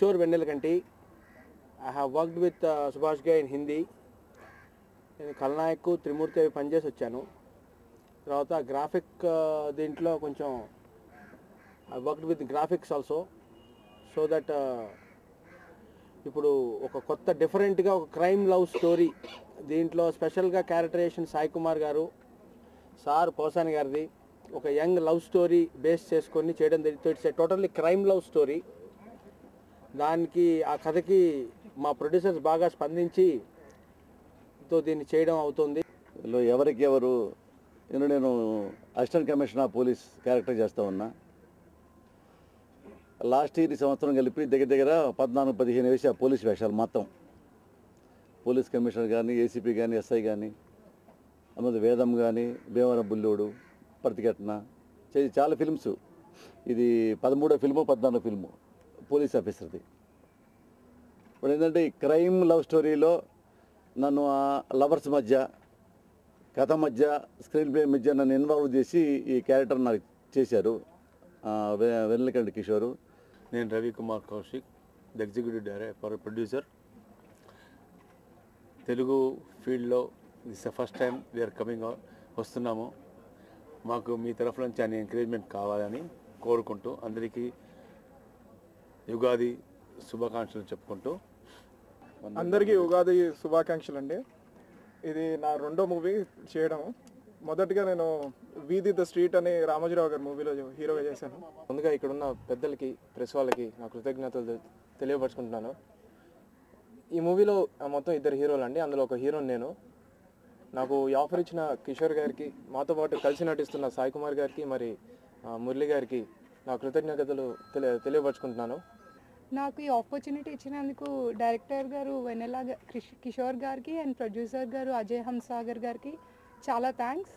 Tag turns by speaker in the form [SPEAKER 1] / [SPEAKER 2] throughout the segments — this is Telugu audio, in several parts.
[SPEAKER 1] Kishore Venelakanti. I have worked with Subhash Ghai in Hindi. నేను ఖల్నాయక్ త్రిమూర్తి అవి పనిచేసి వచ్చాను. తర్వాత గ్రాఫిక్ దీంట్లో కొంచెం I worked with graphics also. So that ఇప్పుడు ఒక కొత్త డిఫరెంట్గా ఒక క్రైమ్ లవ్ స్టోరీ దీంట్లో స్పెషల్గా క్యారెక్టరేషన్ సాయి కుమార్ గారు, సార్ పోసాని గారిది ఒక యంగ్ లవ్ స్టోరీ బేస్ చేసుకొని చేయడం జరిగింది. It's totally crime love story. దానికి ఆ కథకి మా ప్రొడ్యూసర్స్ బాగా స్పందించి దీన్ని చేయడం అవుతుంది.
[SPEAKER 2] ఎవరికి ఎవరు నేను assistant commissioner of police character చేస్తూ ఉన్నా. లాస్ట్ ఇయర్ సంవత్సరం కలిపి దగ్గర 14-15 వేసా పోలీస్ వేషాలు మొత్తం. పోలీస్ కమిషనర్ కానీ, ఏసీపీ కానీ, ఎస్ఐ కానీ, అన్నది వేదం కానీ, భీమవరం బుల్లోడు, ప్రతిఘటన చాలా ఫిల్మ్స్. ఇది 13వ ఫిల్ము 14వ ఫిల్ము పోలీస్ ఆఫీసర్ది. ఇప్పుడు ఏంటంటే ఈ క్రైమ్ లవ్ స్టోరీలో నన్ను లవర్స్ మధ్య, కథ మధ్య, స్క్రీన్ ప్లే మధ్య నన్ను ఇన్వాల్వ్ చేసి ఈ క్యారెక్టర్ నాకు చేశారు వెన్నెలకంటి కిషోరు.
[SPEAKER 1] నేను Ravikumar Kaushik, the executive director producer. Telugu ఫీల్డ్లో this the first time we are coming వస్తున్నాము. మాకు మీ తరఫు నుంచి అన్ని ఎంకరేజ్మెంట్ కావాలని కోరుకుంటూ అందరికీ యుగాది శుభాకాంక్షలు చెప్పుకుంటూ
[SPEAKER 3] అందరికీ ఉగాది శుభాకాంక్షలు అండి. ఇది నా రెండో మూవీ చేయడం. మొదటిగా నేను వీధి ద స్ట్రీట్ అనే రామోజీరావు గారి మూవీలో హీరోగా చేశాను.
[SPEAKER 4] ముందుగా ఇక్కడున్న పెద్దలకి, ప్రెస్ వాళ్ళకి నా కృతజ్ఞతలు తెలియపరుచుకుంటున్నాను. ఈ మూవీలో మొత్తం 2 హీరోలు అండి, అందులో ఒక హీరోని నేను. నాకు ఈ ఆఫర్ ఇచ్చిన కిషోర్ గారికి, మాతో పాటు కలిసి నటిస్తున్న సాయి కుమార్ గారికి, మరి మురళి గారికి నా కృతజ్ఞతలు తెలియపరుచుకుంటున్నాను.
[SPEAKER 5] నాకు ఈ ఆపర్చునిటీ ఇచ్చినందుకు డైరెక్టర్ గారు వెన్నెల కిషోర్ గారికి అండ్ ప్రొడ్యూసర్ గారు అజయ్ హంసాగర్ గారికి చాలా thanks.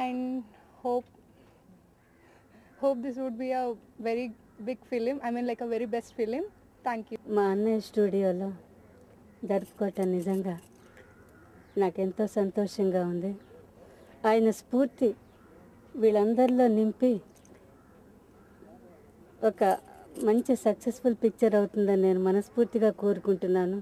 [SPEAKER 5] And hope this would be a very big film, I mean like a very best film. Thank you.
[SPEAKER 6] మా అన్నయ్య స్టూడియోలో జరుపుకోవటం నిజంగా నాకెంతో సంతోషంగా ఉంది. ఆయన స్ఫూర్తి వీళ్ళందరిలో నింపి ఒక మంచి సక్సెస్ఫుల్ పిక్చర్ అవుతుందని నేను మనస్ఫూర్తిగా కోరుకుంటున్నాను.